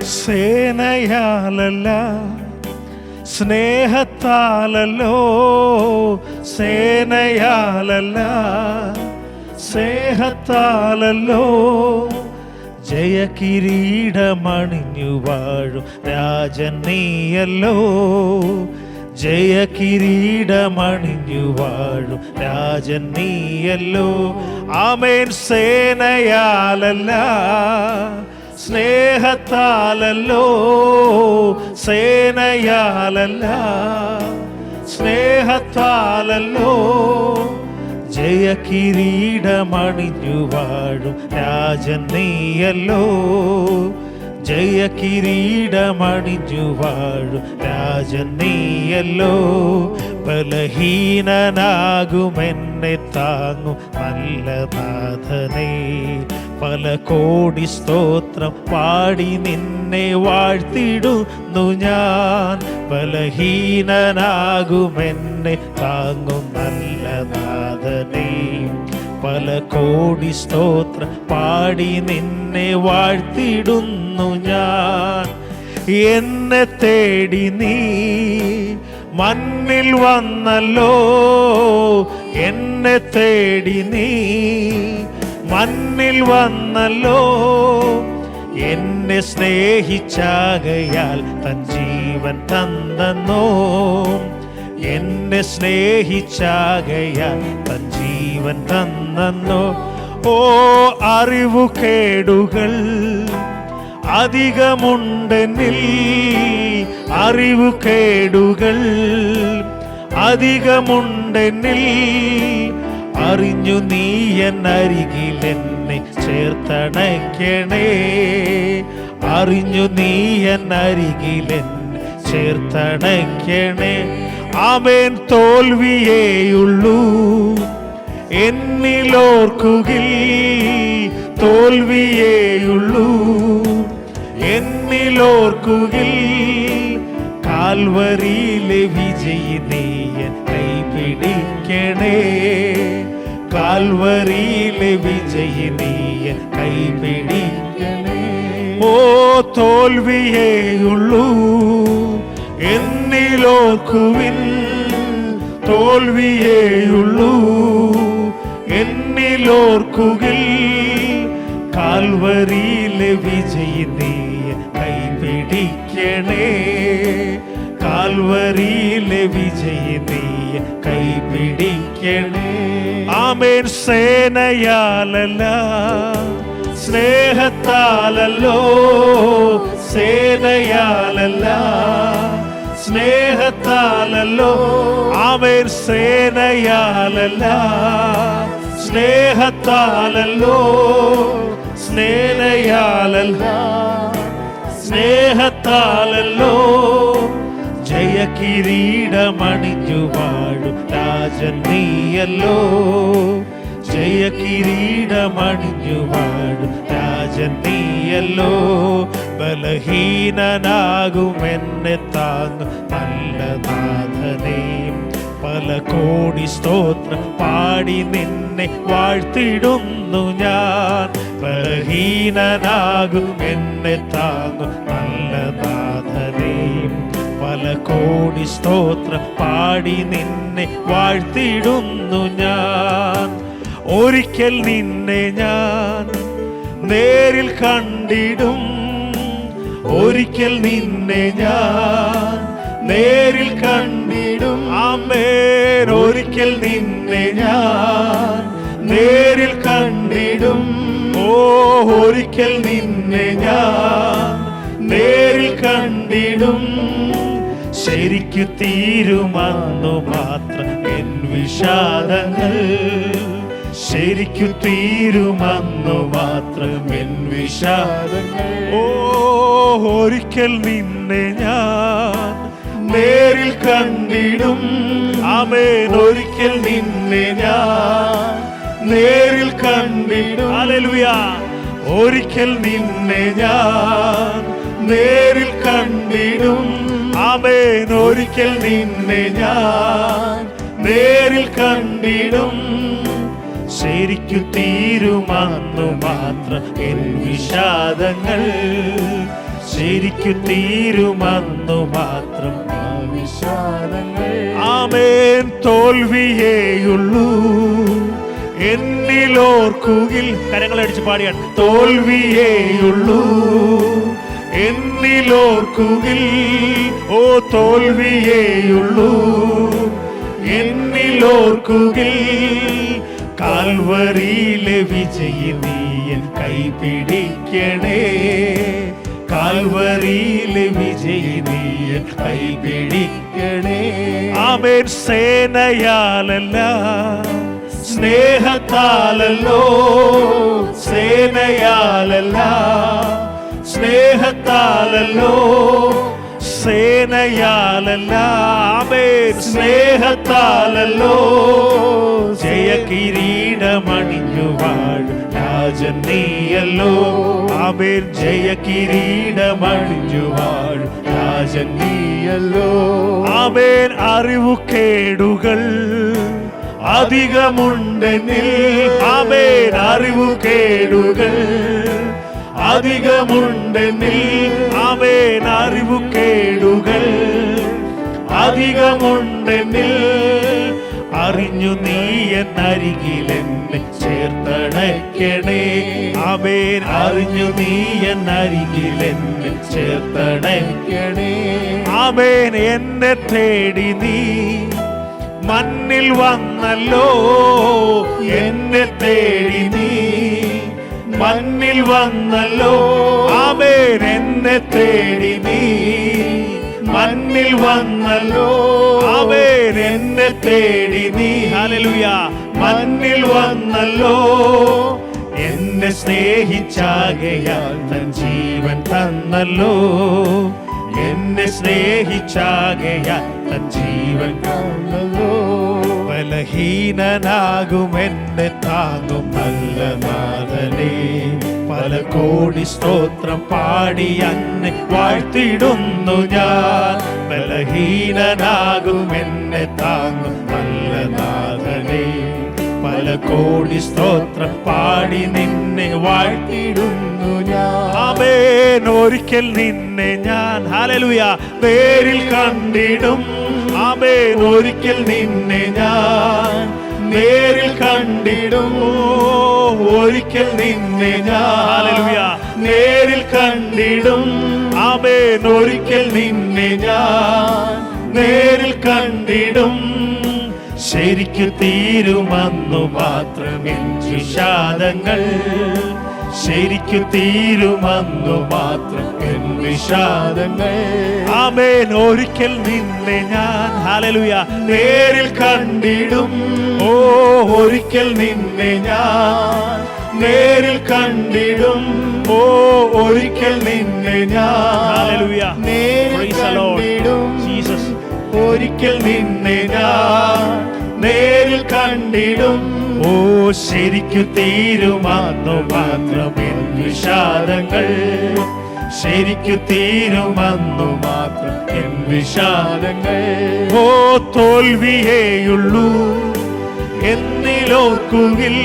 സേനയാലല്ല സ്നേഹത്താലല്ലോ, സേനയാലല്ല സ്നേഹത്താലല്ലോ, ജയകിരീടമണിഞ്ഞു വാഴും രാജൻ നീയല്ലോ, ജയകിരീടമണിഞ്ഞു വാഴും രാജൻ നീയല്ലോ. ആമേൻ. സേനയാലല്ല സ്നേഹത്താലല്ലോ, സേനയാലല്ല സ്നേഹത്താലല്ലോ, ജയകിരീടമണിഞ്ഞു വാഴും രാജൻ നീയല്ലോ, ജയകിരീടമണിഞ്ഞു വാഴും രാജൻ നീയല്ലോ. ബലഹീനനാകുമെന്നെ താങ്ങും നല്ല നാഥനേ, പല കോടി സ്തോത്രം പാടി നിന്നെ വാഴ്ത്തിടുന്നു ഞാൻ. ബലഹീനനാകുമെന്നെ താങ്ങും നല്ല നാഥനേ, പല കോടി സ്തോത്രം പാടി നിന്നെ വാഴ്ത്തിടുന്നു ഞാൻ. എന്നെ തേടി നീ മണ്ണിൽ വന്നല്ലോ, എന്നെ തേടി നീ മണ്ണിൽ വന്നല്ലോ, എന്നെ സ്നേഹിച്ചാകയാൽ തൻ ജീവൻ തന്നോ, എന്നെ സ്നേഹിച്ചാകയാൽ തൻ ജീവൻ തന്നോ. ഓ അറിവുകേടുകൾ അധികമുണ്ടെന്നിൽ, അറിവുകേടുകൾ അധികമുണ്ടെന്നിൽ, അറിഞ്ഞു നീ എന്നരികിൽ എന്നെ ചേർത്തണയ്ക്കണേ, അറിഞ്ഞു നീ എന്നരികിൽ എന്നെ ചേർത്തണയ്ക്കണേ. ആമേൻ. തോൽവിയേയുള്ളൂ എന്നിലോർക്കുകിൽ, തോൽവിയേയുള്ളൂ എന്നിലോർക്കുകിൽ, കാൽവരിയിലെ വിജയി നീയൻ കൈപിടിക്കണേ, കാൽവരിയിലെ വിജയി നീയൻ കൈപിടിക്കണേ. ഓ തോൽവിയേയുള്ളൂ എന്നിലോർക്കുവിൻ, തോൽവിയേയുള്ളൂ എന്നിലോർക്കുകിൽ, കാൽവരിയിലെ വിജയി നീയൻ കൈപിടിക്കണേ, കാൽവരിയിലെ വിജയി നീയൻ കൈപിടിക്കണേ. ആമേൻ. സേനയാലല്ല സ്നേഹത്താലല്ലോ, സേനയാലല്ല സ്നേഹത്താലല്ലോ. ആമേൻ. സേനയാലല്ല സ്നേഹത്താലല്ലോ, സ്നേഹയാലല്ല സ്നേഹത്താലല്ലോ, ജയകിരീടമണിഞ്ഞു വാഴും രാജൻ നീയല്ലോ, ജയകിരീടമണിഞ്ഞു വാഴും രാജൻ നീയല്ലോ. ബലഹീനനാകുമെന്നെ താങ്ങും നല്ല നാഥനേ, പല കോടി സ്തോത്രം പാടി നിന്നെ വാഴ്ത്തിടുന്നു ഞാൻ. ബലഹീനനാകും എന്നെ താങ്ങും നല്ല നാഥനേ, പല കോടി സ്തോത്രം പാടി നിന്നെ വാഴ്ത്തിടുന്നു ഞാൻ. ഒരിക്കൽ നിന്നെ ഞാൻ നേരിൽ കണ്ടിടും, ഒരിക്കൽ നിന്നെ ഞാൻ നേരിൽ കണ്ടിടും. ആമേൻ. ഒരിക്കൽ നിന്നെ ഞാൻ നേരിൽ കണ്ടിടും, ഓ ഒരിക്കൽ നിന്നെ ഞാൻ നേരിൽ കണ്ടിടും. ശരിക്കു തീരുമെന്നു മാത്രം എൻ വിഷാദങ്ങൾ, ശരിക്കു തീരുമെന്നു മാത്രം എൻ വിഷാദങ്ങൾ. ഓ ഒരിക്കൽ നിന്നെ ഞാൻ നേരിൽ കണ്ടിടും. ആമേൻ. ഒരിക്കൽ നിന്നെ ഞാൻ നേരിൽ കണ്ടിടും. ഹല്ലേലൂയ. ഒരിക്കൽ നിന്നെ ഞാൻ നേരിൽ കണ്ടിടും. ആമേൻ. ഒരിക്കൽ നിന്നെ ഞാൻ നേരിൽ കണ്ടിടും. ശരിക്കു തീരുമെന്നു മാത്രം എൻ വിഷാദങ്ങൾ, ശരിക്കു തീരുമെന്നു മാത്രം വിഷാദങ്ങൾ. ആമേൻ. തോൽവിയേയുള്ളൂ എന്നിലോർക്കുകിൽ, കരങ്ങളടിച്ച് പാടിയാണ്. തോൽവിയേയുള്ളൂ എന്നിലോർക്കുകിൽ, ഓ തോൽവിയേയുള്ളൂ എന്നിലോർക്കുകിൽ, കാൽവരിയിലെ വിജയി നീയൻ കൈപിടിക്കണേ, കാൽവരിയിലെ വിജയി നീയൻ കൈപിടിക്കണേ. ആമേൻ. സേനയാലല്ല സ്നേഹത്താലല്ലോ, സേനയാലല്ല സ്നേഹത്താലല്ലോ, സേനയാലല്ല ആമേൻ സ്നേഹത്താലല്ലോ, ജയകിരീടമണിഞ്ഞു വാഴും രാജൻ നീയല്ലോ. ആമേൻ. ജയകിരീടമണിഞ്ഞു വാഴും രാജൻ നീയല്ലോ. ആമേൻ. അറിവുകേടുകൾ അധികമുണ്ടെന്നിൽ, ആമേൻ. അറിവുകേടുകൾ അധികമുണ്ടെന്നിൽ, ആമേൻ. അറിവുകേടുകൾ അധികമുണ്ടെന്നിൽ, അറിഞ്ഞു നീ എന്നരികിലെന്നെ ചേർത്തണയ്ക്കണേ, ആമേൻ. അറിഞ്ഞു നീ എന്നരികിലെന്നെ ചേർത്തണയ്ക്കണേ, ആമേൻ. എന്നെ തേടി നീ മണ്ണിൽ വന്നല്ലോ, എന്നെ തേടി നീ മണ്ണിൽ വന്നല്ലോ, ആമേൻ. എന്നെ തേടി നീ മണ്ണിൽ വന്നല്ലോ, ആമേൻ. എന്നെ തേടി നീ ഹല്ലേലൂയ മണ്ണിൽ വന്നല്ലോ, എന്നെ സ്നേഹിച്ചാകയാൽ തൻ ജീവൻ തന്നല്ലോ, എന്നെ സ്നേഹിച്ചാകയാൽ തൻ ജീവൻ തന്നല്ലോ. ബലഹീനനാകും എന്നെ താങ്ങും നല്ല നാഥനേ, പല കോടി സ്തോത്രം പാടി അന്നെ വാഴ്ത്തിടുന്നു ഞാൻ. ബലഹീനനാകും എന്നെ താങ്ങും നല്ല നാഥനേ, പല കോടി സ്തോത്രം പാടി നിന്നെ വാഴ്ത്തിടുന്നു ഞാൻ. ആമേൻ. ഒരിക്കൽ നിന്നെ ഞാൻ ഹല്ലേലൂയ നേരിൽ കണ്ടിടും, ആമേൻ. ഒരിക്കൽ നിന്നെ ഞാൻ നേരിൽ കണ്ടിടും, ഒരിക്കൽ നിന്നെ ഞാൻ ഹല്ലേലൂയ നേരിൽ കണ്ടിടും, ആമേൻ. ഒരിക്കൽ നിന്നെ ഞാൻ നേരിൽ കണ്ടിടും, ശരിക്കു തീരുമെന്നു മാത്രം എൻ വിഷാദങ്ങൾ, ശരിക്കു തീരുമെന്നു മാത്രം എൻ വിഷാദങ്ങൾ. ആമേൻ. ഒരിക്കൽ നിന്നെ ഞാൻ ഹല്ലേലൂയ നേരിൽ കണ്ടിടും, ഓ ഒരിക്കൽ നിന്നെ ഞാൻ നേരിൽ കണ്ടിടും, ഓ ഒരിക്കൽ നിന്നെ ഞാൻ ഹല്ലേലൂയ നേരിൽ കണ്ടിടും, ജീസസ്. ഒരിക്കൽ നിന്നെ ഞാൻ നേരിൽ കണ്ടിടും, ഓ ശരിക്കു തീരുമെന്നു മാത്രം എൻ വിഷാദങ്ങൾ, ശരിക്കു തീരുമെന്നു മാത്രം എൻ വിഷാദങ്ങൾ. ഓ തോൽവിയേയുള്ളൂ എന്നിലോർക്കുകിൽ,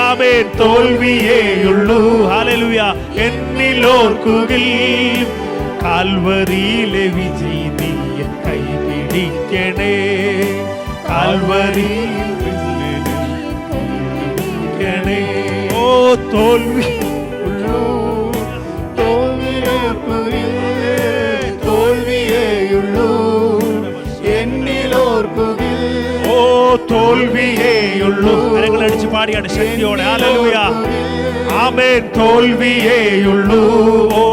ആമേൻ. തോൽവിയേയുള്ളൂ ഹല്ലേലൂയ എന്നിലോർക്കുകിൽ, കാൽവരിയിലെ വിജയി നീ കൈപിടിക്കണേ, കാൽവരിയിൽ വിജയിക്കണേ. ഓ തോൽവി തോൽവിയേയുള്ളൂ എന്നിലോർക്കുകിൽ, ഓ തോൽവിയേയുള്ളൂ. കരങ്ങളടിച്ച് പാടിയാണ് ശക്തിയോടെ ഹല്ലേലൂയ ആമേൻ. തോൽവിയേയുള്ളൂ ഓ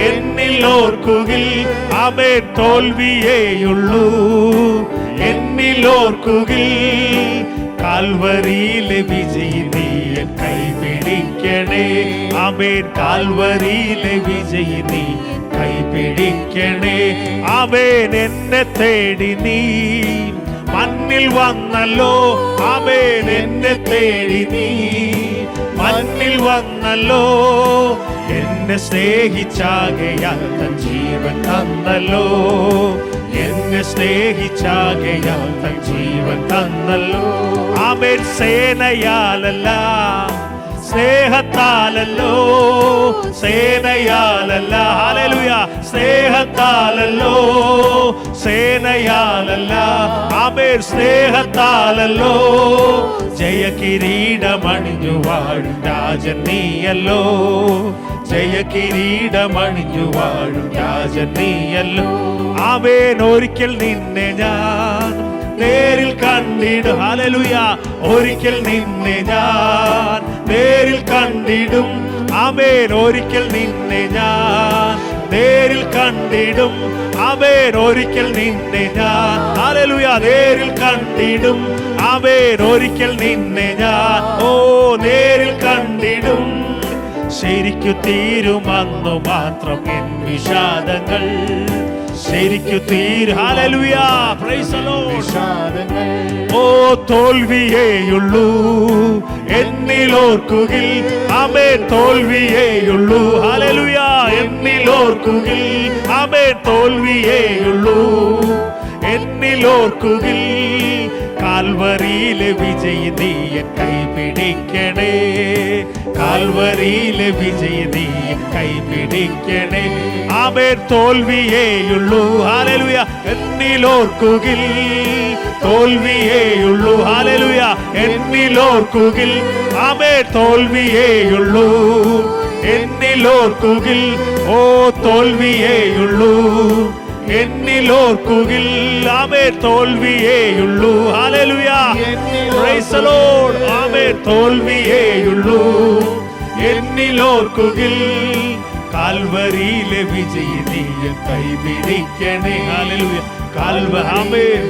എന്നിലോർക്കുകിൽ, ആമേൻ. തോൽവിയേയുള്ളൂ എന്നിലോർക്കുകിൽ, കാൽവരിയിലെ വിജയി നീ കൈപിടിക്കണേ, ആമേൻ. കാൽവരിയിലെ വിജയി നീ കൈപിടിക്കണേ, ആമേൻ. എന്നെ തേടി നീ മണ്ണിൽ വന്നല്ലോ, ആമേൻ. എന്നെ തേടി നീ മണ്ണിൽ വന്നല്ലോ, എന്നെ സ്നേഹിച്ചാകയാൽ തൻ ജീവൻ തന്നല്ലോ, എന്നെ സ്നേഹിച്ചാകയാൽ തൻ ജീവൻ തന്നല്ലോ, ആമേൻ. സേനയാലല്ല സ്നേഹത്താലല്ലോ, സേനയാലല്ല ഹല്ലേലൂയ സ്നേഹത്താലല്ലോ, സേനയാലല്ല. ആമേൻ, സ്നേഹത്താലല്ലോ. ജയ കിരീടമണിഞ്ഞു വാഴും രാജൻ നീയല്ലോ, ജയ കിരീടമണിഞ്ഞു വാഴും രാജൻ നീയല്ലോ. ആമേൻ, ഒരിക്കൽ നിന്നെ ഞാൻ നേരിൽ കണ്ടിടും. ഹല്ലേലൂയ. ഒരിക്കൽ നിന്നെ ഞാൻ നേരിൽ കണ്ടിടും. ആമേൻ, ഒരിക്കൽ നിന്നെ ഞാൻ നേരിൽ കണ്ടിടും. ആമേൻ, ഒരിക്കൽ നിന്നെ ഞാൻ ഹല്ലേലൂയ നേരിൽ കണ്ടിടും. ആമേൻ, ഒരിക്കൽ നിന്നെ ഞാൻ നേരിൽ കണ്ടിടും. ശരിക്കു തീരുമന്നു മാത്രം എൻ വിഷാദങ്ങൾ, ശരിക്കു തീരും. ഹല്ലേലൂയ, പ്രൈസ് ദി ലോർഡ്. വിഷാദങ്ങൾ തോൽവിയേയുള്ളൂ എന്നിലോർക്കുകിൽ. ആമേൻ, തോൽവിയേയുള്ളൂ. ഹല്ലേലൂയ, എന്നിലോർക്കുകിൽ. ആമേൻ, തോൽവിയേയുള്ളൂ എന്നിലോർക്കുകിൽ. കാൽവരിയിലെ വിജയി നീ എൻ കൈപിടിക്കണേ, കാൽവരിയിലെ വിജയി നീ എൻ കൈപിടിക്കണേ. ആമേൻ, തോൽവിയേയുള്ളൂ. ഹല്ലേലൂയ, എന്നിലോർക്കുകിൽ. തോൽവിയേയുള്ളൂ. ഹല്ലേലൂയ, എന്നിലോർക്കുകിൽ. ആമേൻ, തോൽവിയേയുള്ളൂ എന്നിലോർക്കുകിൽ. തോൽവിയേയുള്ളൂ എന്നിലോർക്കുകിൽ. ആമേൻ, തോൽവിയേയുള്ളൂ. ഹല്ലേലൂയ, പ്രൈസ് ദി ലോർഡ്. ആമേൻ, തോൽവിയേയുള്ളൂ എന്നിലോർക്കുകിൽ. കാൽവരിയിലെ വിജയി നീ എൻ കൈപിടിക്കണേ. ഹല്ലേലൂയ, ആമേൻ,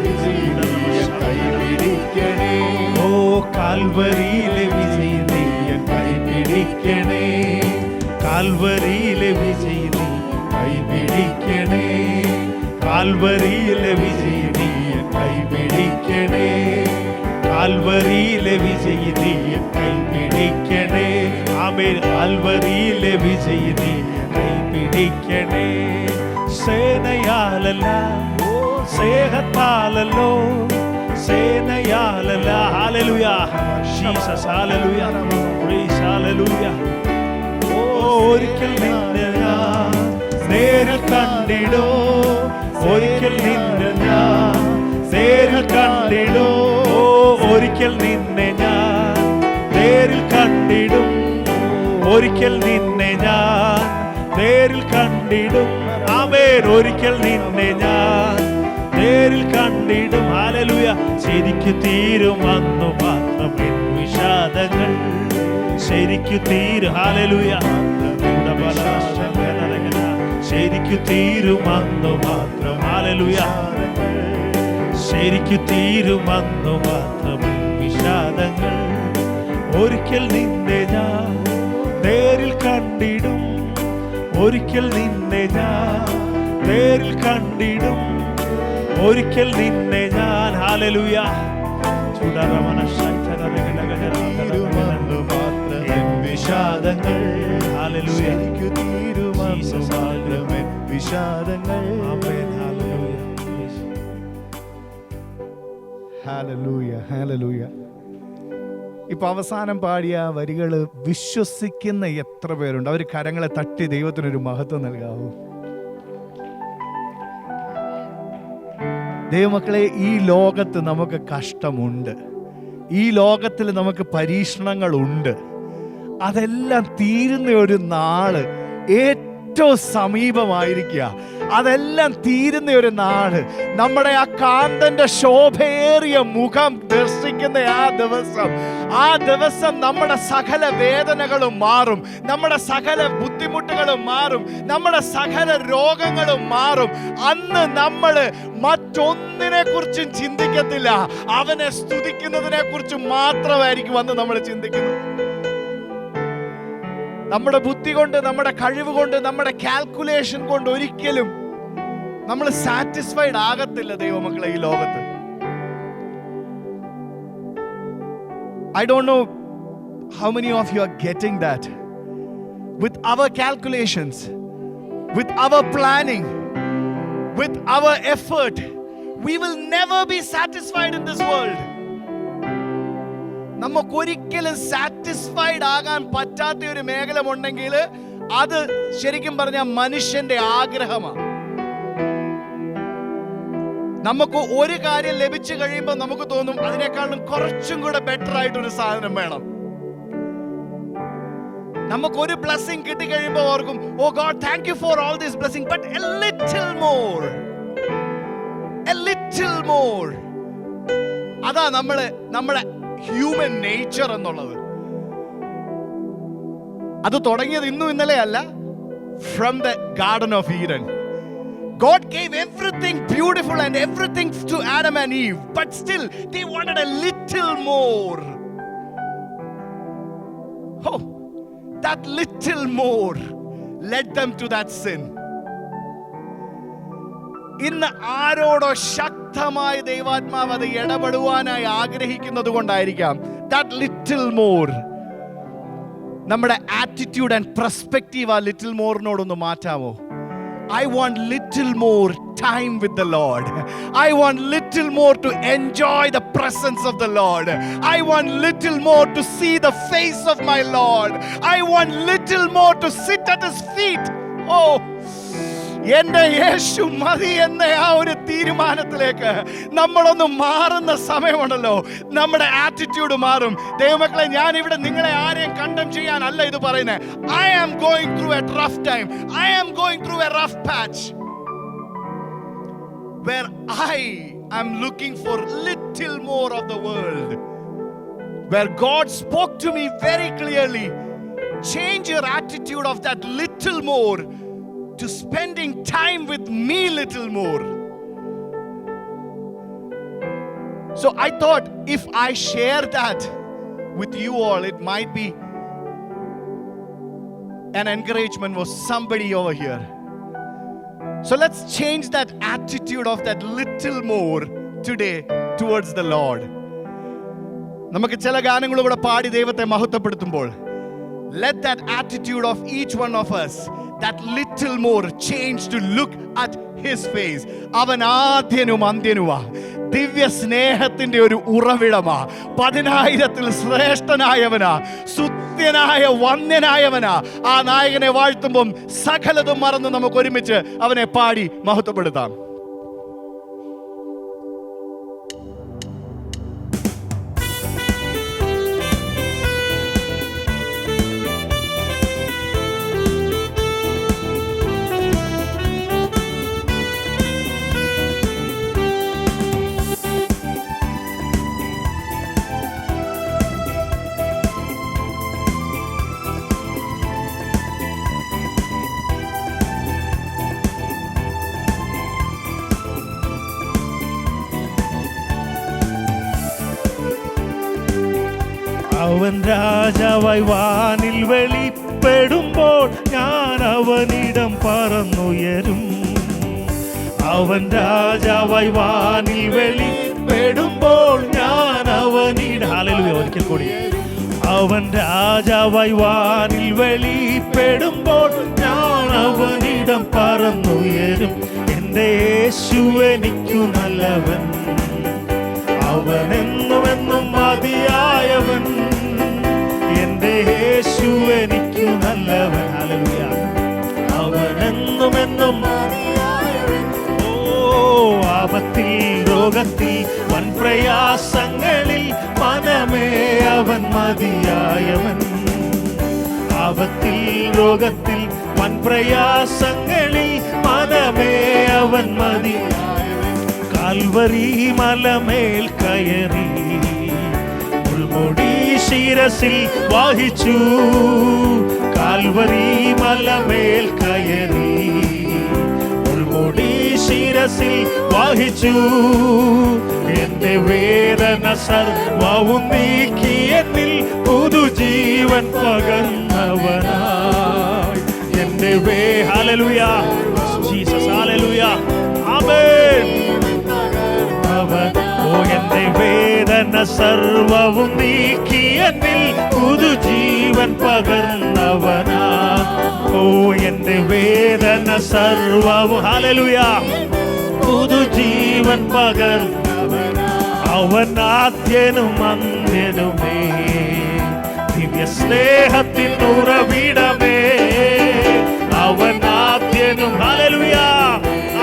കൈപിടിക്കണേ. കാൽവരിയിലെ വിജയി നീ എൻ കൈപിടിക്കണേ. കാൽവരിയിലെ വിജയി നീ കൈപിടിക്കണേ. കാൽവരിയിലെ വിജയി നീ എൻ കൈപിടിക്കണേ. കാൽവരിയിലെ വിജയി നീ എൻ കൈപിടിക്കണേ. ആമേൻ, കാൽവരിയിലെ വിജയി നീ കൈപിടിക്കണേ. സേനയാലല്ല, സ്നേഹത്താലല്ലോ, സേനയാലല്ല. ഹല്ലേലൂയ, ജീസസ്. ഹല്ലേലൂയ, പ്രൈസ്. ഹല്ലേലൂയ. ഒരിക്കൽ നിന്നെ ഞാൻ നേരിൽ കണ്ടിടും. ഒരിക്കൽ നിന്നെ ഞാൻ നേരിൽ കണ്ടിടും. ഒരിക്കൽ നിന്നെ ഞാൻ നേരിൽ കണ്ടിടും. ഒരിക്കൽ നിന്നെ ഞാൻ നേരിൽ കണ്ടിടും. ആമേൻ, ഒരിക്കൽ നിന്നെ ഞാൻ നേരിൽ കണ്ടിടും. ഹല്ലേലൂയ, ശരിക്കു തീരുമന്നു മാത്രം എൻ വിഷാദങ്ങൾ, ശരിക്കു തീരും. ഹല്ലേലൂയ, ശരിക്കു തീരുമന്നു മാത്രം. ഹല്ലേലൂയ, ശരിക്കു തീരുമന്നു മാത്രം എൻ വിഷാദങ്ങൾ. ഒരിക്കൽ നിന്നെ ഞാൻ നേരിൽ കണ്ടിടും. ഒരിക്കൽ നിന്നെ ഞാൻ നേരിൽ കണ്ടിടും. ഒരിക്കൽ നിന്നെ ഞാൻ. ഹല്ലേലൂയ, വിഷാദങ്ങൾ. ഹല്ലേലൂയ, വിഷാദങ്ങൾ. ഹല്ലേലൂയ, ഹല്ലേലൂയ. ഇപ്പൊ അവസാനം പാടിയ വരികൾ വിശ്വസിക്കുന്ന എത്ര പേരുണ്ട്? അവർ കരങ്ങളെ തട്ടി ദൈവത്തിനൊരു മഹത്വം നൽകാവൂ. ദൈവമക്കളെ, ഈ ലോകത്ത് നമുക്ക് കഷ്ടമുണ്ട്, ഈ ലോകത്തിൽ നമുക്ക് പരീക്ഷണങ്ങളുണ്ട്. അതെല്ലാം തീരുന്ന ഒരു നാള് ഏറ്റവും സമീപമായിരിക്കുക. അതെല്ലാം തീരുന്ന ഒരു നാട്, നമ്മുടെ ആ കാന്തന്റെ ശോഭയേറിയ മുഖം ദർശിക്കുന്ന ആ ദിവസം നമ്മുടെ സകല വേദനകളും മാറും, നമ്മുടെ സകല ബുദ്ധിമുട്ടുകളും മാറും, നമ്മുടെ സകല രോഗങ്ങളും മാറും. അന്ന് നമ്മൾ മറ്റൊന്നിനെ കുറിച്ചും ചിന്തിക്കത്തില്ല, അവനെ സ്തുതിക്കുന്നതിനെ കുറിച്ച് മാത്രമായിരിക്കും അന്ന് നമ്മൾ ചിന്തിക്കുന്നത്. നമ്മുടെ ബുദ്ധി കൊണ്ട്, നമ്മുടെ കഴിവ് കൊണ്ട്, നമ്മുടെ കാൽക്കുലേഷൻ കൊണ്ട് ഒരിക്കലും നമ്മൾ സാറ്റിസ്ഫൈഡ് ആകത്തില്ല ദൈവമക്കളെ ഈ ലോകത്ത്. I don't know how many of you are getting that. With our calculations, with our planning, with our effort, we will never be satisfied in this world. നമുക്കൊരിക്കലും സാറ്റിസ്ഫൈഡ് ആകാൻ പറ്റാത്ത ഒരു മേഖല ഉണ്ടെങ്കിൽ അത് ശരിക്കും പറഞ്ഞാൽ മനുഷ്യന്റെ ആഗ്രഹമാണ്. നമുക്ക് ഒരു കാര്യം ലഭിച്ചു കഴിയുമ്പോൾ നമുക്ക് തോന്നും അതിനേക്കാളും കുറച്ചും കൂടെ ബെറ്റർ ആയിട്ടൊരു സാധനം വേണം. നമുക്കൊരു ബ്ലെസ്സിങ് കിട്ടി കഴിയുമ്പോൾ ഓർക്കും, oh God thank you for all this blessing, but a little more, a little more. അതാ നമ്മുടെ ഹ്യൂമൻ നേച്ചർ എന്നുള്ളത്. അത് തുടങ്ങിയത് ഇന്നും ഇന്നലെ അല്ല. From the garden of Eden God gave everything beautiful and everything to Adam and Eve, but still they wanted a little more. Oh, that little more led them to that sin. ഇന്ന് ആരോടോ ശക്തമായ ദൈവാത്മാവ് അത് ഇടപെടുവാനായി ആഗ്രഹിക്കുന്നത് കൊണ്ടായിരിക്കാം. That little more. നമ്മുടെ attitude and perspective ആ little മോറിനോടൊന്ന് മാറ്റാമോ? I want little more time with the Lord. I want little more to enjoy the presence of the Lord. I want little more to see the face of my Lord. I want little more to sit at his feet. Oh, എന്റെ യേശു മതി എന്ന ആ ഒരു തീരുമാനത്തിലേക്ക് നമ്മളൊന്ന് മാറുന്ന സമയമുണ്ടല്ലോ, നമ്മുടെ ആറ്റിറ്റ്യൂഡ് മാറും. ദൈവമക്കളെ, ഞാൻ ഇവിടെ നിങ്ങളെ ആരെയും കണ്ടം ചെയ്യാനല്ല ഇത് പറയുന്നത്. I am going through a rough time. I am going through a rough patch where I am looking for little more of the world. Where God spoke to me very clearly. Change your attitude of that little more to spending time with me little more. So I thought if I share that with you all, it might be an encouragement for somebody over here. So let's change that attitude of that little more today towards the Lord. നമുക്ക് ചില ഗാനങ്ങൾ കൂടെ പാടി ദൈവത്തെ മഹത്വപ്പെടുത്തുമ്പോൾ, let that attitude of each one of us, that little more, change to look at his face. അവൻ ആദ്യനും അന്ത്യനുമാ, ദിവ്യ സ്നേഹത്തിന്റെ ഒരു ഉറവിടമാ, 10,000-ൽ ശ്രേഷ്ഠനായവനാ, സ്തുത്യനായ വന്യനായവനാ. ആ നായകനെ വാഴ്ത്തുമ്പം സകലതും മറന്ന് നമുക്ക് ഒരുമിച്ച് അവനെ പാടി മഹത്വപ്പെടുത്താം. അവൻ രാജാവായി വാനിൽ വെളിപ്പെടുമ്പോൾ ഞാൻ അവനിടം പറന്നുയരും. അവൻ രാജാവായി വാനിൽ വെളിപ്പെടുമ്പോൾ ഞാൻ അവനിടം, ഹല്ലേലൂയ, ഒരിക്കൽ കൂടി. അവൻ രാജാവായി വാനിൽ വെളിപ്പെടുമ്പോൾ ഞാൻ അവനിടം പറന്നുയരും. എൻ്റെ യേശു എനിക്കു നല്ലവൻ, അവനെന്നുമെന്നും മതിയായവൻ. എൻ്റെ യേശു എനിക്കു നല്ലവൻ, ഹല്ലേലൂയ, അവനെന്നുമെന്നും മതിയായവൻ. ഓ, ആപത്തിൽ രോഗത്തിൽ വൻ പ്രയാസങ്ങളിൽ മനമേ അവൻ മതിയായവൻ. ആപത്തിൽ രോഗത്തിൽ വൻ പ്രയാസങ്ങളിൽ മനമേ അവൻ മതിയായവൻ. കാൽവരി മലമേൽ കയറി മുൾമുടി ശിരസിൽ വഹിച്ചു. കാൽവരി മലമേൽ കയറി മുൾമുടി ശിരസിൽ വഹിച്ചു. എന്റെ വേദന സർവ്വവും നീക്കി എന്നിൽ പുതുജീവൻ പകർന്നവനായി. എന്റെ ഹല്ലേലൂയ, ജീസസ്, ഹല്ലേലൂയ, ആമേൻ. ഓ, എന്റെ വേദന സർവ്വവും നീക്കി എന്നിൽ പുതുജീവൻ പകർന്നവനാ. ഓ, എന്റെ വേദന സർവ്വവും, ഹല്ലേലൂയ, പുതുജീവൻ പകർന്നവനാ. അവൻ ആദ്യനും അന്ത്യനുമേ, ദിവ്യ സ്നേഹത്തിൻ ഉറവിടമേ. അവൻ ആദ്യനും, ഹല്ലേലൂയ,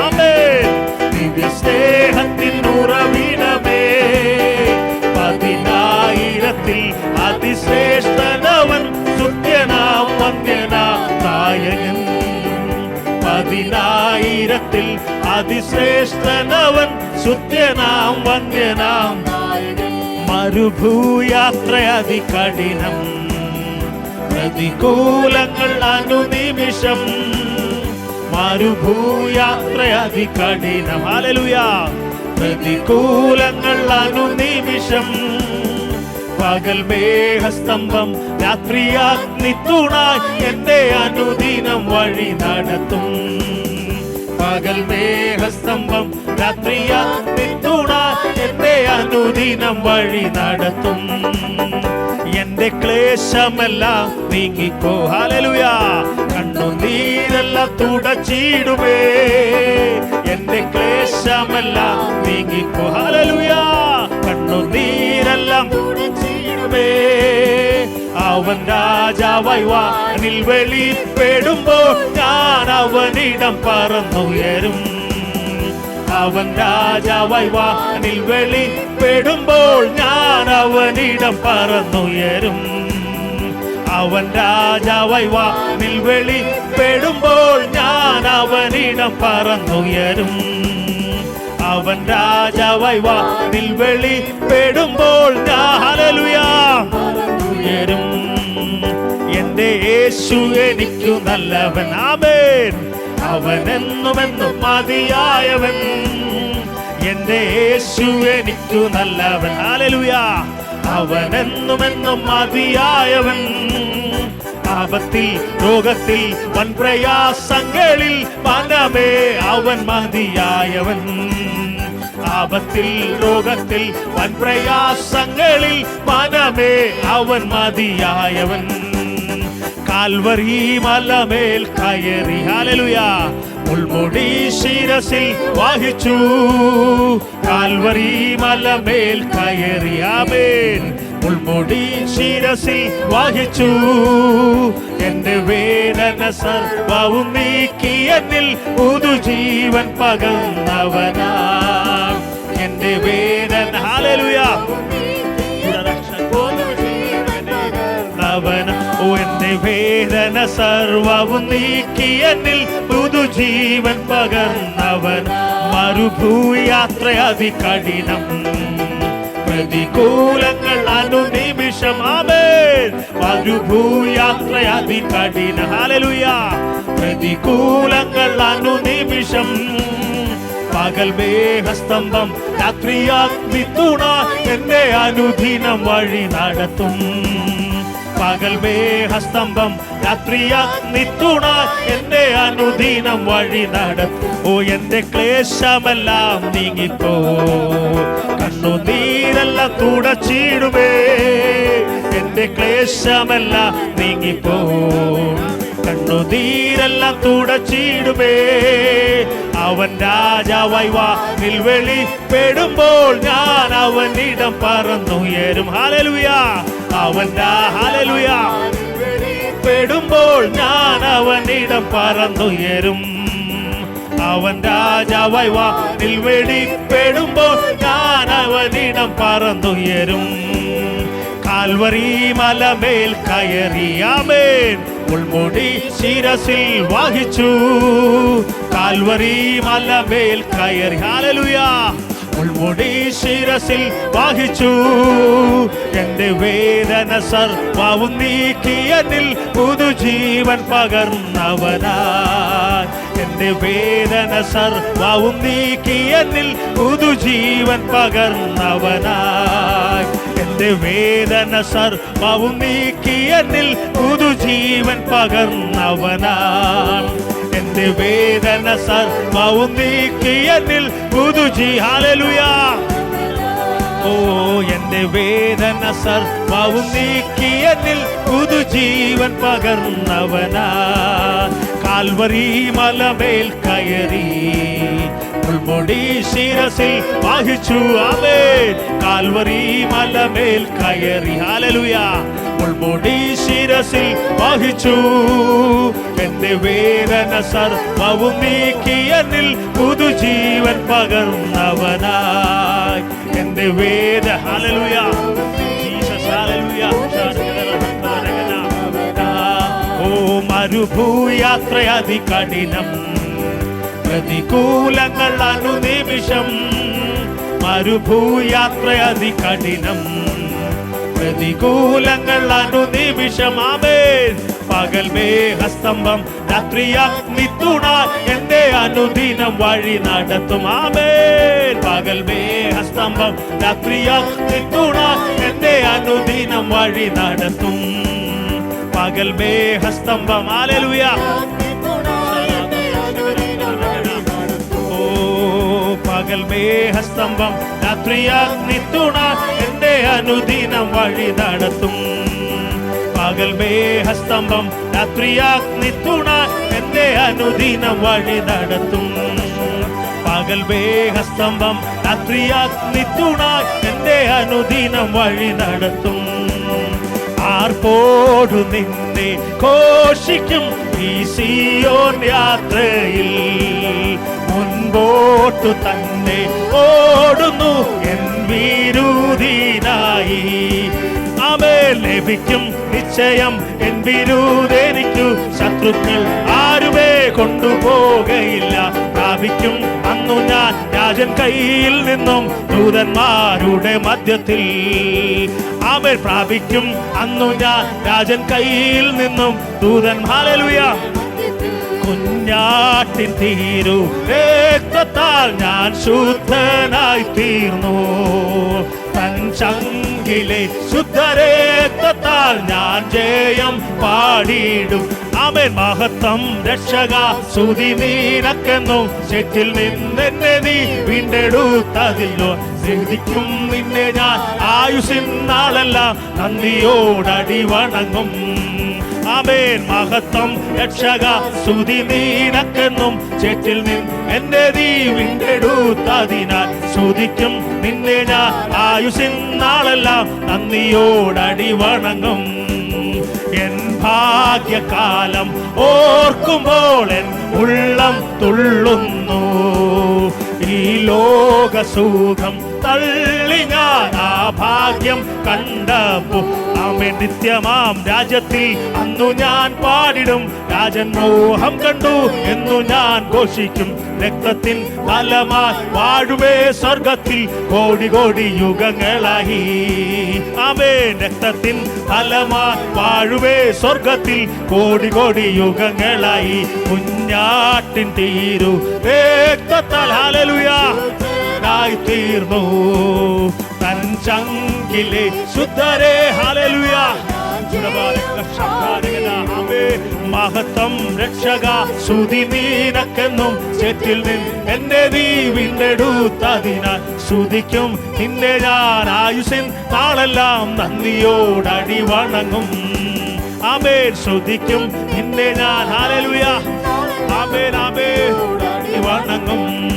ആമേൻ, ദിവ്യ സ്നേഹ പതിനായിരത്തിൽ അതിശ്രേഷ്ഠനവൻ, സുത്യനാം വന്ദ്യനാം. മരുഭൂയാത്ര അതികഠിനം, പ്രതികൂലങ്ങൾ അനുനിമിഷം. മരുഭൂയാത്ര അതികഠിനം, ഹല്ലേലൂയ. പ്രതികൂലങ്ങൾ അനുനിമിഷം. പകൽ മേഘസ്തംഭം, രാത്രിയാഗ്നിത്തുണായി എന്റെ അനുദിനം വഴി നടത്തും. പകൽ മേഘസ്തംഭം, രാത്രിയാഗ്നിത്തുണായി എന്റെ അനുദിനം വഴി നടത്തും. എന്റെ ക്ലേശമെല്ലാം നീങ്ങിക്കോ, ഹല്ലേലൂയ. കണ്ണുനീരെല്ലാം തുടച്ചിടുമേ, എന്റെ ക്ലേശമെല്ലാം നീങ്ങിക്കോ, ഹല്ലേലൂയ. കണ്ണുനീരെല്ലാം തുടച്ചിടുമേ. അവൻ രാജാവായി വാനിൽ വെളിപ്പെടുമ്പോൾ ഞാൻ അവനിടം പറന്നുയരും. അവൻ രാജാവായി വാനിൽ വെളിപ്പെടുമ്പോൾ ഞാൻ അവനിടം പറന്നുയരും. അവൻ രാജാവായി വാനിൽ വെളിപ്പെടുമ്പോൾ ഞാൻ അവനിടം പറന്നുയരും. അവൻ രാജാവായി വാനിൽ വെളിപ്പെടുമ്പോൾ ഞാൻ, ഹല്ലേലൂയ, ഉയരും. എന്റെ യേശു എനിക്കു നല്ലവൻ, ആമേൻ. അവൻ എന്നുമെന്നും മതിയായവൻ. എന്റെ യേശു എനിക്കു നല്ലവൻ, ഹല്ലേലൂയ. അവൻ എന്നുമെന്നും മതിയായവൻ. ആപത്തിൽ രോഗത്തിൽ വൻപ്രയാസങ്ങളിൽ മനമേ അവൻ മതിയായവൻ. ആപത്തിൽ രോഗത്തിൽ വൻപ്രയാസങ്ങളിൽ മനമേ അവൻ മതിയായവൻ. കാൽവരി മലമേൽ കയറി, ഹല്ലേലൂയ, മുൾമുടി ശിരസിൽ വഹിച്ചു. കാൽവരി മലമേൽ കയറി, ആമേൻ, മുൾമുടി ശിരസിൽ വഹിച്ചു. എന്റെ വേദന സർവ്വവും നീക്കി എന്നിൽ പുതുജീവൻ പകർന്നവനാ. എന്റെ വേദന, ഹല്ലേലൂയ, ഓ എന്റെ വേദന സർവ്വവും നീക്കി എന്നിൽ പുതുജീവൻ പകർന്നവൻ. മരുഭൂയാത്ര അതികഠിനം, പ്രതികൂലങ്ങൾ അനുനിമിഷം, ആമേൻ. മരുഭൂയാത്ര അതികഠിനം, ഹല്ലേലൂയ. പ്രതികൂലങ്ങൾ അനുനിമിഷം. പകൽ മേഘസ്തംഭം, രാത്രിയാഗ്നിത്തുണായി എന്നെ അനുദിനം വഴി നടത്തും. പകൽ മേഘസ്തംഭം, രാത്രിയാഗ്നിത്തുണായി എന്നെ അനുദിനം വഴി നടത്തും. ഓ എന്റെ ക്ലേശമെല്ലാം നീങ്ങിപ്പോ, കണ്ണുനീരെല്ലാം തുടച്ചിടുമേ. എന്റെ ക്ലേശമെല്ലാം നീങ്ങിപ്പോ, കണ്ണുനീരെല്ലാം തുടച്ചിടുമേ. അവൻ രാജാവായി വാനിൽ വെളിപ്പെടുമ്പോൾ ഞാൻ അവനിടം പറന്നുയരും, ഹല്ലേലൂയ. അവൻ, ഹല്ലേലൂയ, വെളിപ്പെടുമ്പോൾ ഞാൻ അവനിടം പറന്നുയരും. അവൻ രാജാവായി വാനിൽ വെളിപ്പെടുമ്പോൾ ഞാൻ അവനിടം പറന്നുയരും. കാൽവരി മലമേൽ കയറി, ആമേൻ, മുൾമുടി ശിരസിൽ വഹിച്ചു. കാൽവരി മലമേൽ കയറി, ഹല്ലേലൂയ, മുൾമുടി ശിരസിൽ വഹിച്ചു. എന്റെ വേദന സർവ്വവും നീക്കി എന്നിൽ പുതുജീവൻ പകർന്നവനായി. എന്റെ വേദന സർവ്വവും നീക്കി എന്നിൽ പുതുജീവൻ പകർന്നവനായി. എന്റെ വേദന സർവ്വവും നീക്കി എന്നിൽ പുതുജീവൻ പകർന്നവനായി. എന്റെ വേദന സർവ്വവും നീക്കി എന്നിൽ ഹല്ലേലൂയ. ഓ എന്റെ വേദന സർവ്വവും നീക്കി എന്നിൽ പുതുജീവൻ പകർന്നവനാ. കാൽവരി മലമേൽ കയറി മുൾമുടി ശിരസിൽ വഹിച്ചു, ആമേൻ. കാൽവരി മലമേൽ കയറി, ഹല്ലേലൂയ, മുൾമുടി ശിരസിൽ വഹിച്ചു. എന്റെ വേദന സർവ്വവും നീക്കി എന്നിൽ പുതുജീവൻ പകർന്നവനായി. എന്റെ വേദന, ഹല്ലേലൂയ, ജീസസ്, ഹല്ലേലൂയ. ഓ മരുഭൂയാത്ര അതികഠിനം, പ്രതികൂലങ്ങൾ അനുനിമിഷം, മരുഭൂയാത്ര അതികഠിനം. പ്രതികൂലങ്ങൾ അനുനിമിഷം, ആമേൻ. പകൽ മേഘസ്തംഭം രാത്രി അഗ്നിത്തുണ എന്റെ അനുദിനം വഴി നടത്തും, ആമേൻ. പകൽ മേഘസ്തംഭം രാത്രി അഗ്നിത്തുണ എന്റെ അനുദിനം വഴി നടത്തും. പകൽ മേഘസ്തംഭം, ഹല്ലേലൂയ. പകൽ മേഘസ്തംഭം രാത്രി അഗ്നിത്തുണ എന്റെ അനുദിനം വഴി നടത്തും. പകൽ മേഘസ്തംഭം രാത്രി അഗ്നിത്തുണ എന്റെ അനുദിനം വഴി നടത്തും. പകൽ മേഘസ്തംഭം രാത്രി അഗ്നിത്തുണ എന്റെ അനുദിനം വഴി നടത്തും. ആർപ്പോടു നിന്നെ ഘോഷിക്കും ഈ സിയോൻ യാത്രയിൽ, മുൻപോട്ടു തന്നെ ഓടുന്നു എൻ വിരുദിനായി. ആമേൻ. ലഭിക്കും നിശ്ചയം എൻ വിരുദെനിക്കു, ശത്രുക്കൾ ആരുമേ കൊണ്ടുപോകയില്ല. പ്രാപിക്കും അന്നു ഞാൻ രാജൻ കയ്യിൽ നിന്നും ദൂതന്മാരുടെ മധ്യത്തിൽ. ആമേൻ. പ്രാപിക്കും അന്നു ഞാൻ രാജൻ കയ്യിൽ നിന്നും ദൂതൻ, ഹല്ലേലൂയ. കുഞ്ഞാട്ടിൻ തീരു രക്തത്താൽ ഞാൻ ശുദ്ധനായി തീർന്നു, തൻ ചങ്കിലെ ശുദ്ധരക്തത്താൽ ഞാൻ ജയം പാടിയിടും. ആമേൻ. മഹത്വം രക്ഷക സ്തുതി നിനക്കെന്നും, ചെറ്റിൽ നിന്നെന്നെ നീ വീണ്ടെടുത്തതില്ലോ. ശ്രദ്ധിക്കും നിന്നെ ഞാൻ ആയുസ്സിൻ നാളെല്ലാം നന്ദിയോടടി വണങ്ങും. ആമേൻ. മഹത്വം രക്ഷക സ്തുതി നിനക്കെന്നും, ചെറ്റിൽ നിന്ന് എന്നെ നീ വീണ്ടെടുത്തതിനാൽ സ്തുതിക്കും നിന്നെ ഞാൻ ആയുസ്സിൻ നാളെല്ലാം നന്ദിയോടടി വണങ്ങും. എൻ ഭാഗ്യകാലം ഓർക്കുമ്പോൾ എൻ ഉള്ളം തുള്ളുന്നു. ഈ ലോകസുഖം തള്ളി ഞാൻ ആ ഭാഗ്യം കണ്ടപ്പോ, ആമേൻ. നിത്യമാം രാജ്യത്തിൽ അന്നു ഞാൻ പാടിടും, രാജൻ മോഹം കണ്ടു എന്നു ഞാൻ ഘോഷിക്കും. രക്തത്തിൻ ഫലമായി വാഴുവേ സ്വർഗത്തിൽ കോടി കോടി യുഗങ്ങളായി. ആമേൻ. രക്തത്തിൻ ഫലമായി വാഴുവേ സ്വർഗത്തിൽ കോടി കോടി യുഗങ്ങളായി. കുഞ്ഞാട്ടിൻ തീരു രക്തത്താൽ, ഹല്ലേലൂയ, തീർന്നു തൻ ചങ്കിലെ ശുദ്ധരേ, ഹല്ലേലൂയ. മഹത്വം രക്ഷക സ്തുതി നിനക്കെന്നും, ചെറ്റിൽ നിന്ന് എന്നെ നീ വീണ്ടെടുത്തതിനാൽ സ്തുതിക്കും നിന്നെ ഞാൻ ആയുസ്സിൻ നാളെല്ലാം നന്ദിയോടടി വണങ്ങും. ആമേൻ. സ്തുതിക്കും നിന്നെ ഞാൻ, ഹല്ലേലൂയ. ആമേൻ. ആമേൻ. വണങ്ങും.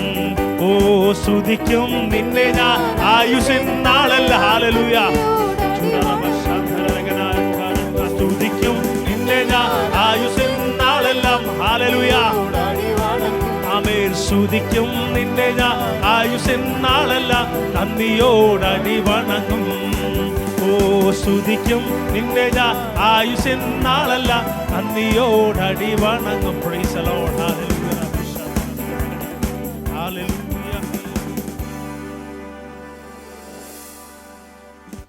ഓ സ്തുതിക്കും നിന്നെ ഞാൻ ആയുസ്സിൻ നാളെല്ലാം, ഹല്ലേലൂയ. സ്തുതിക്കും നിന്നെ ഞാൻ ആയുസ്സിൻ നാളെല്ലാം, ഹല്ലേലൂയ. ആമേൻ. സ്തുതിക്കും നിന്നെ ഞാൻ ആയുസ്സിൻ നാളെല്ലാം നന്ദിയോടടി വണങ്ങും. ഓ സ്തുതിക്കും നിന്നെ ഞാൻ ആയുസ്സിൻ നാളെല്ലാം നന്ദിയോടടി വണങ്ങും. Praise the Lord.